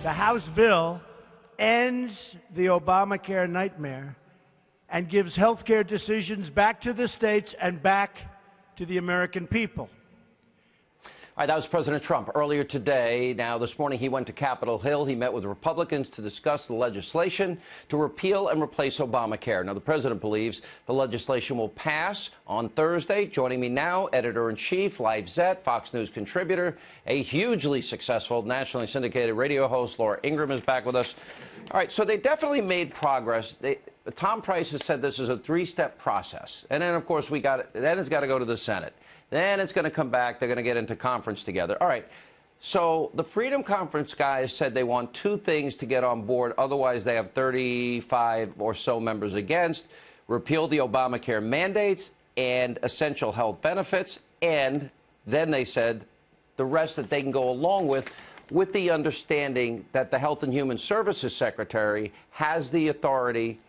The House bill ends the Obamacare nightmare and gives health care decisions back to the states and back to the American people. All right, that was President Trump earlier today. Now, this morning he went to Capitol Hill. He met with Republicans to discuss the legislation to repeal and replace Obamacare. Now, the president believes the legislation will pass on Thursday. Joining me now, editor-in-chief, Live Zet, Fox News contributor, a hugely successful nationally syndicated radio host, Laura Ingraham, is back with us. All right, so they definitely made progress. Tom Price has said this is a three-step process. And then, of course, then it's got to go to the Senate. Then it's going to come back. They're going to get into conference together. All right. So the Freedom Conference guys said they want two things to get on board. Otherwise, they have 35 or so members against. Repeal the Obamacare mandates and essential health benefits. And then they said the rest that they can go along with the understanding that the Health and Human Services Secretary has the authority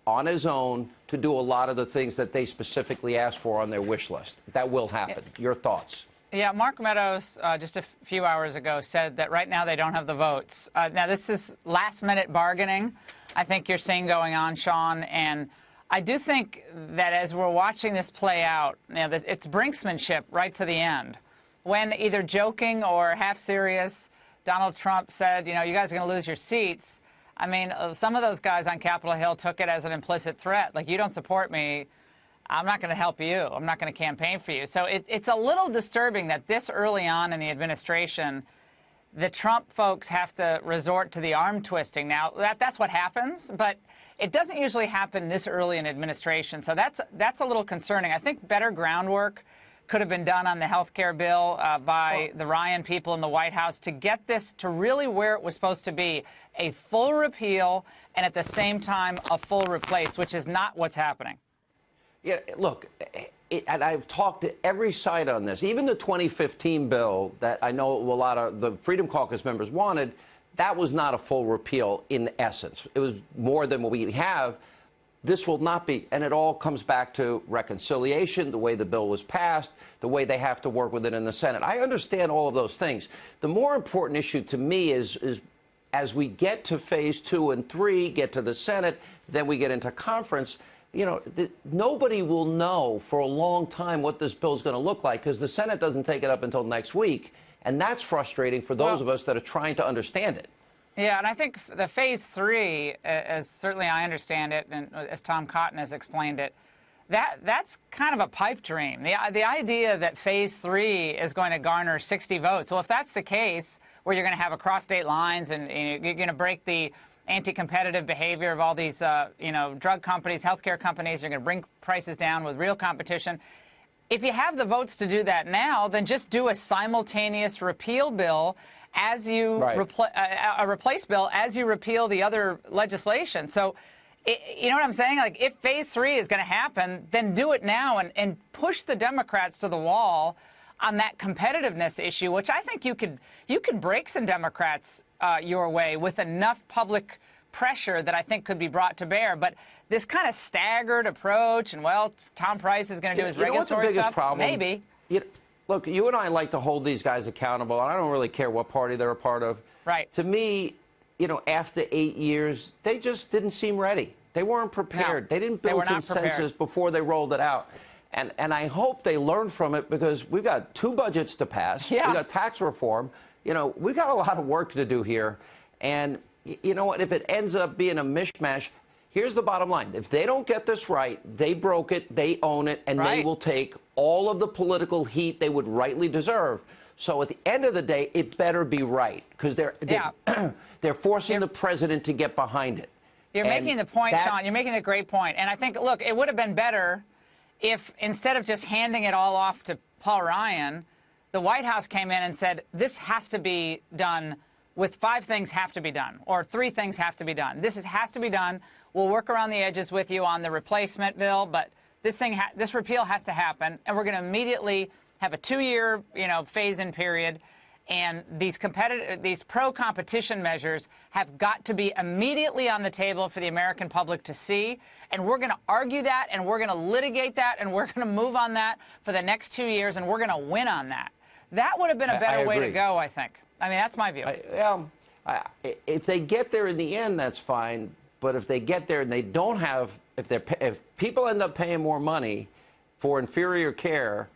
on his own to do a lot of the things that they specifically asked for on their wish list. That will happen. Your thoughts? Yeah, Mark Meadows just a few hours ago said that right now they don't have the votes. Now, this is last-minute bargaining, I think you're seeing going on, Sean, and I do think that as we're watching this play out, you know, it's brinksmanship right to the end. When either joking or half serious, Donald Trump said, you know, you guys are going to lose your seats. I mean, some of those guys on Capitol Hill took it as an implicit threat. Like, you don't support me, I'm not going to help you. I'm not going to campaign for you. So it's a little disturbing that this early on in the administration, the Trump folks have to resort to the arm twisting. Now, that's what happens, but it doesn't usually happen this early in administration. So that's a little concerning. I think better groundwork could have been done on the health care bill by the Ryan people in the White House to get this to really where it was supposed to be, a full repeal and at the same time a full replace, which is not what's happening. Yeah, look, and I've talked to every side on this. Even the 2015 bill that I know a lot of the Freedom Caucus members wanted, that was not a full repeal in essence. It was more than what we have. This will not be, and it all comes back to reconciliation, the way the bill was passed, the way they have to work with it in the Senate. I understand all of those things. The more important issue to me is as we get to phase 2 and 3, get to the Senate, then we get into conference, you know, nobody will know for a long time what this bill is going to look like because the Senate doesn't take it up until next week, and that's frustrating for those of us that are trying to understand it. Yeah, and I think the phase 3, as certainly I understand it, and as Tom Cotton has explained it, that's kind of a pipe dream. The idea that phase 3 is going to garner 60 votes. Well, if that's the case, where you're going to have across state lines and you're going to break the anti-competitive behavior of all these, drug companies, healthcare companies, you're going to bring prices down with real competition. If you have the votes to do that now, then just do a simultaneous repeal bill as you a replace bill as you repeal the other legislation. So, you know what I'm saying? Like, if phase 3 is going to happen, then do it now and push the Democrats to the wall on that competitiveness issue, which I think you could break some Democrats your way with enough public pressure that I think could be brought to bear. But this kind of staggered approach, and well, Tom Price is going to do his regulatory stuff. Problem? Maybe. Look, you and I like to hold these guys accountable, and I don't really care what party they're a part of. Right. To me, you know, after 8 years, they just didn't seem ready. They weren't prepared. No, they didn't build consensus before they rolled it out. And I hope they learn from it because we've got 2 budgets to pass. Yeah. We've got tax reform. You know, we've got a lot of work to do here. And you know what? If it ends up being a mishmash, here's the bottom line. If they don't get this right, they broke it, they own it, and they will take all of the political heat they would rightly deserve. So at the end of the day, it better be right because they're forcing the president to get behind it. You're making the point, Sean. You're making a great point. And I think, look, it would have been better if instead of just handing it all off to Paul Ryan, the White House came in and said, this has to be done with 5 things have to be done, or 3 things have to be done. This has to be done. We'll work around the edges with you on the replacement bill, but this repeal has to happen, and we're going to immediately have a 2-year, phase-in period, and these pro-competition measures have got to be immediately on the table for the American public to see, and we're going to argue that, and we're going to litigate that, and we're going to move on that for the next 2 years, and we're going to win on that. That would have been a better way to go, I think. I mean, that's my view. If they get there in the end, that's fine. But if they get there and they don't have, if people end up paying more money for inferior care,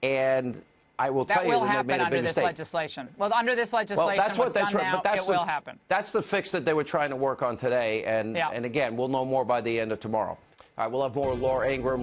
and I will tell you that will that they happen made a under big this mistake. legislation. Well, under this legislation, that's what what's done now, it will happen. That's the fix that they were trying to work on today, and again, we'll know more by the end of tomorrow. All right, we'll have more Laura Ingraham.